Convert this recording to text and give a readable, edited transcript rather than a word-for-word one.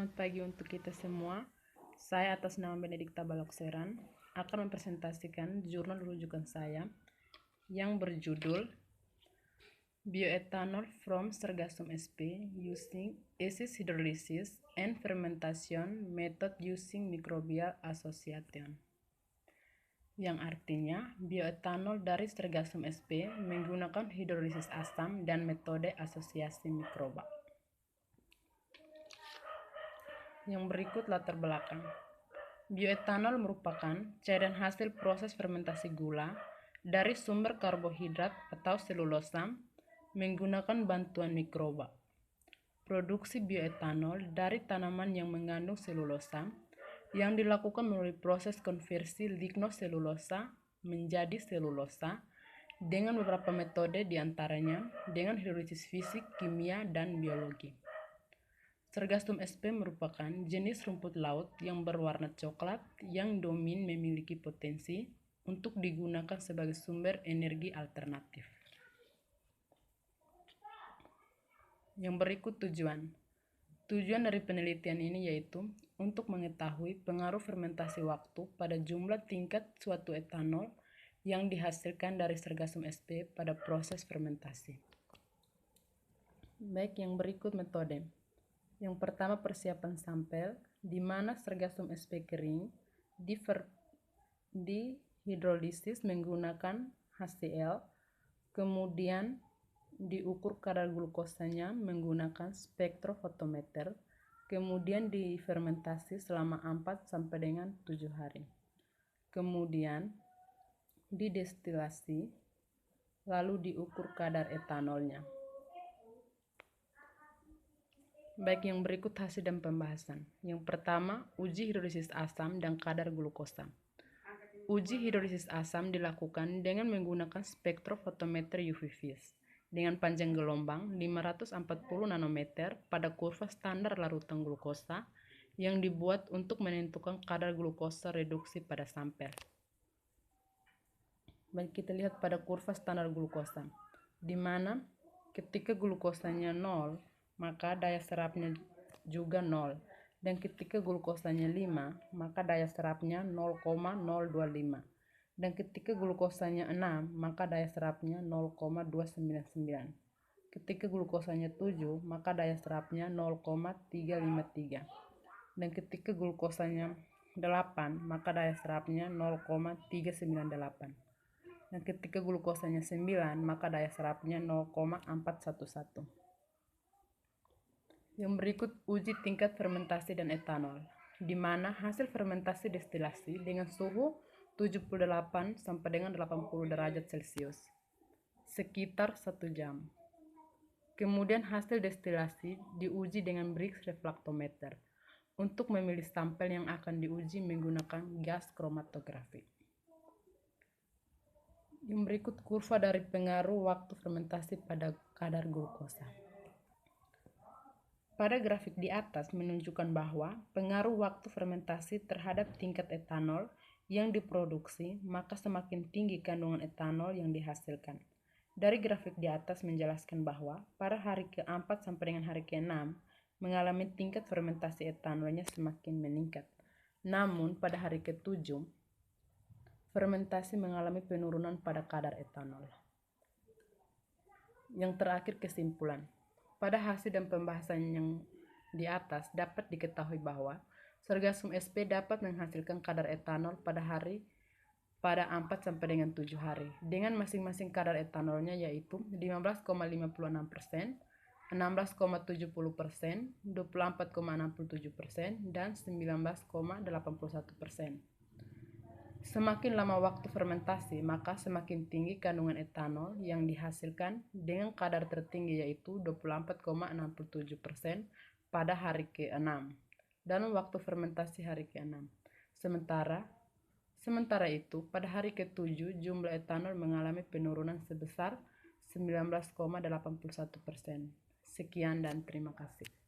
Selamat pagi untuk kita semua. Saya atas nama Benedikta Balokseran akan mempresentasikan jurnal rujukan saya yang berjudul Bioethanol from Sargassum sp using acid hydrolysis and fermentation method using microbial association. Yang artinya, bioetanol dari Sargassum sp menggunakan hidrolisis asam dan metode asosiasi mikroba. Yang berikut latar belakang. Bioetanol merupakan cairan hasil proses fermentasi gula dari sumber karbohidrat atau selulosa menggunakan bantuan mikroba. Produksi bioetanol dari tanaman yang mengandung selulosa yang dilakukan melalui proses konversi lignoselulosa menjadi selulosa dengan beberapa metode diantaranya dengan hidrolisis fisik, kimia, dan biologi. Sargassum sp merupakan jenis rumput laut yang berwarna coklat yang domin memiliki potensi untuk digunakan sebagai sumber energi alternatif. Yang berikut tujuan. Tujuan dari penelitian ini yaitu untuk mengetahui pengaruh fermentasi waktu pada jumlah tingkat suatu etanol yang dihasilkan dari Sargassum sp pada proses fermentasi. Baik, yang berikut metode. Yang pertama, persiapan sampel, di mana Sargassum sp kering dihidrolisis menggunakan HCl, kemudian diukur kadar glukosanya menggunakan spektrofotometer, kemudian difermentasi selama 4 sampai dengan 7 hari. Kemudian didestilasi, lalu diukur kadar etanolnya. Baik, yang berikut hasil dan pembahasan. Yang pertama, uji hidrolisis asam dan kadar glukosa. Uji hidrolisis asam dilakukan dengan menggunakan spektrofotometer UV vis dengan panjang gelombang 540 nanometer pada kurva standar larutan glukosa yang dibuat untuk menentukan kadar glukosa reduksi pada sampel. Baik, kita lihat pada kurva standar glukosa, di mana ketika glukosanya 0, maka daya serapnya juga 0, dan ketika glukosanya 5, maka daya serapnya 0,025, dan ketika glukosanya 6, maka daya serapnya 0,299, ketika glukosanya 7, maka daya serapnya 0,353, dan ketika glukosanya 8, maka daya serapnya 0,398, dan ketika glukosanya 9, maka daya serapnya 0,411. Yang berikut uji tingkat fermentasi dan etanol, di mana hasil fermentasi destilasi dengan suhu 78 sampai dengan 80 derajat Celcius sekitar 1 jam. Kemudian hasil destilasi diuji dengan Brix reflektometer untuk memilih sampel yang akan diuji menggunakan gas kromatografi. Yang berikut kurva dari pengaruh waktu fermentasi pada kadar glukosa. Pada grafik di atas menunjukkan bahwa pengaruh waktu fermentasi terhadap tingkat etanol yang diproduksi, maka semakin tinggi kandungan etanol yang dihasilkan. Dari grafik di atas menjelaskan bahwa pada hari ke-4 sampai dengan hari ke-6 mengalami tingkat fermentasi etanolnya semakin meningkat. Namun pada hari ke-7 fermentasi mengalami penurunan pada kadar etanol. Yang terakhir, kesimpulan. Pada hasil dan pembahasan yang di atas dapat diketahui bahwa Sargassum sp dapat menghasilkan kadar etanol pada 4 sampai dengan 7 hari dengan masing-masing kadar etanolnya yaitu 15,56%, 16,70%, 24,67%, dan 19,81%. Semakin lama waktu fermentasi, maka semakin tinggi kandungan etanol yang dihasilkan dengan kadar tertinggi yaitu 24,67% pada hari ke-6 dalam waktu fermentasi hari ke-6. Sementara itu, pada hari ke-7 jumlah etanol mengalami penurunan sebesar 19,81%. Sekian dan terima kasih.